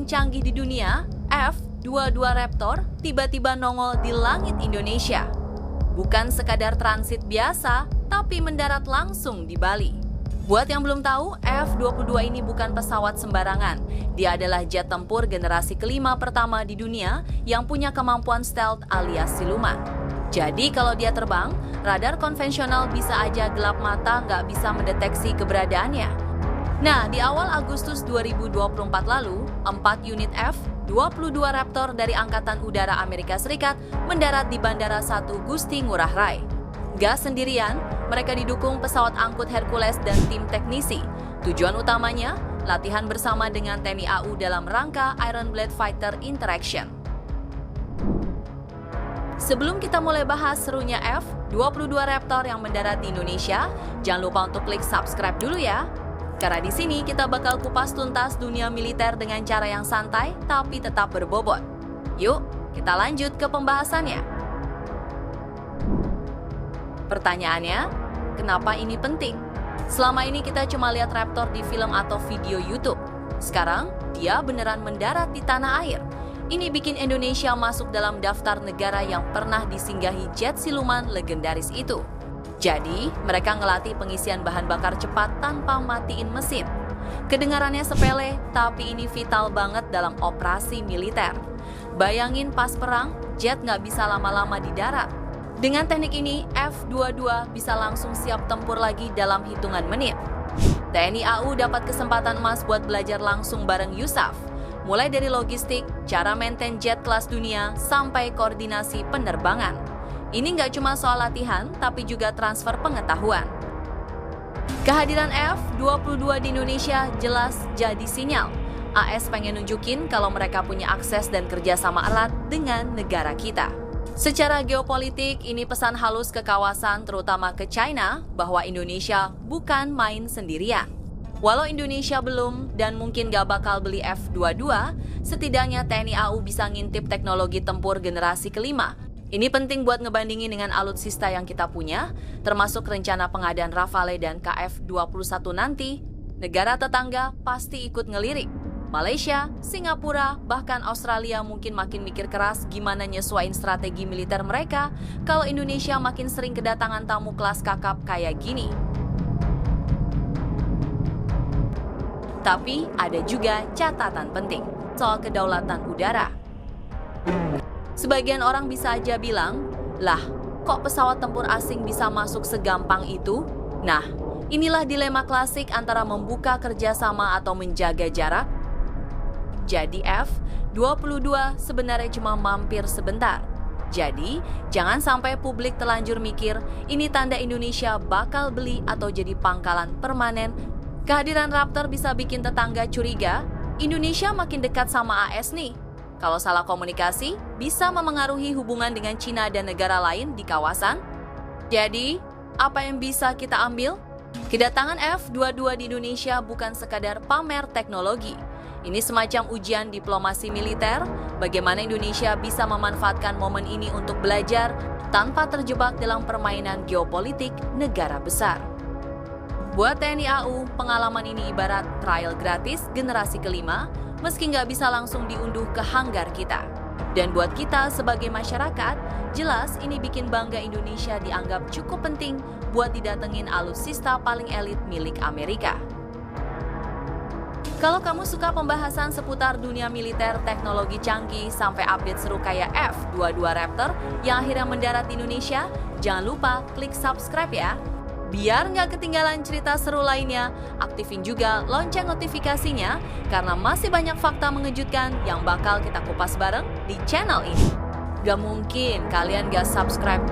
paling canggih di dunia, F-22 Raptor tiba-tiba nongol di langit Indonesia. Bukan sekadar transit biasa, tapi mendarat langsung di Bali. Buat yang belum tahu, F-22 ini bukan pesawat sembarangan. Dia adalah jet tempur generasi kelima pertama di dunia yang punya kemampuan stealth alias siluman. Jadi kalau dia terbang, radar konvensional bisa aja gelap mata nggak bisa mendeteksi keberadaannya. Nah, di awal Agustus 2024 lalu, 4 unit F-22 Raptor dari Angkatan Udara Amerika Serikat mendarat di Bandara 1 Gusti Ngurah Rai. Gak sendirian, mereka didukung pesawat angkut Hercules dan tim teknisi. Tujuan utamanya, latihan bersama dengan TNI AU dalam rangka Iron Blade Fighter Interaction. Sebelum kita mulai bahas serunya F-22 Raptor yang mendarat di Indonesia, jangan lupa untuk klik subscribe dulu ya. Karena di sini kita bakal kupas tuntas dunia militer dengan cara yang santai tapi tetap berbobot. Yuk, kita lanjut ke pembahasannya. Pertanyaannya, kenapa ini penting? Selama ini kita cuma lihat Raptor di film atau video YouTube. Sekarang, dia beneran mendarat di tanah air. Ini bikin Indonesia masuk dalam daftar negara yang pernah disinggahi jet siluman legendaris itu. Jadi, mereka ngelatih pengisian bahan bakar cepat tanpa matiin mesin. Kedengarannya sepele, tapi ini vital banget dalam operasi militer. Bayangin pas perang, jet nggak bisa lama-lama di darat. Dengan teknik ini, F-22 bisa langsung siap tempur lagi dalam hitungan menit. TNI AU dapat kesempatan emas buat belajar langsung bareng Yusuf. Mulai dari logistik, cara maintain jet kelas dunia, sampai koordinasi penerbangan. Ini nggak cuma soal latihan, tapi juga transfer pengetahuan. Kehadiran F-22 di Indonesia jelas jadi sinyal. AS pengen nunjukin kalau mereka punya akses dan kerjasama erat dengan negara kita. Secara geopolitik, ini pesan halus ke kawasan, terutama ke China, bahwa Indonesia bukan main sendirian. Walau Indonesia belum dan mungkin gak bakal beli F-22, setidaknya TNI AU bisa ngintip teknologi tempur generasi kelima. Ini penting buat ngebandingin dengan alutsista yang kita punya, termasuk rencana pengadaan Rafale dan KF-21 nanti. Negara tetangga pasti ikut ngelirik. Malaysia, Singapura, bahkan Australia mungkin makin mikir keras gimana nyesuaiin strategi militer mereka kalau Indonesia makin sering kedatangan tamu kelas kakap kayak gini. Tapi ada juga catatan penting soal kedaulatan udara. Sebagian orang bisa aja bilang, lah kok pesawat tempur asing bisa masuk segampang itu? Nah, inilah dilema klasik antara membuka kerjasama atau menjaga jarak. Jadi F-22 sebenarnya cuma mampir sebentar. Jadi, jangan sampai publik terlanjur mikir ini tanda Indonesia bakal beli atau jadi pangkalan permanen. Kehadiran Raptor bisa bikin tetangga curiga, Indonesia makin dekat sama AS nih. Kalau salah komunikasi, bisa memengaruhi hubungan dengan Cina dan negara lain di kawasan. Jadi, apa yang bisa kita ambil? Kedatangan F-22 di Indonesia bukan sekadar pamer teknologi. Ini semacam ujian diplomasi militer, bagaimana Indonesia bisa memanfaatkan momen ini untuk belajar tanpa terjebak dalam permainan geopolitik negara besar. Buat TNI AU, pengalaman ini ibarat trial gratis generasi kelima, meski nggak bisa langsung diunduh ke hanggar kita. Dan buat kita sebagai masyarakat, jelas ini bikin bangga Indonesia dianggap cukup penting buat didatengin alutsista paling elit milik Amerika. Kalau kamu suka pembahasan seputar dunia militer, teknologi canggih, sampai update seru kayak F-22 Raptor yang akhirnya mendarat di Indonesia, jangan lupa klik subscribe ya. Biar nggak ketinggalan cerita seru lainnya, aktifin juga lonceng notifikasinya karena masih banyak fakta mengejutkan yang bakal kita kupas bareng di channel ini. Gak mungkin kalian gak subscribe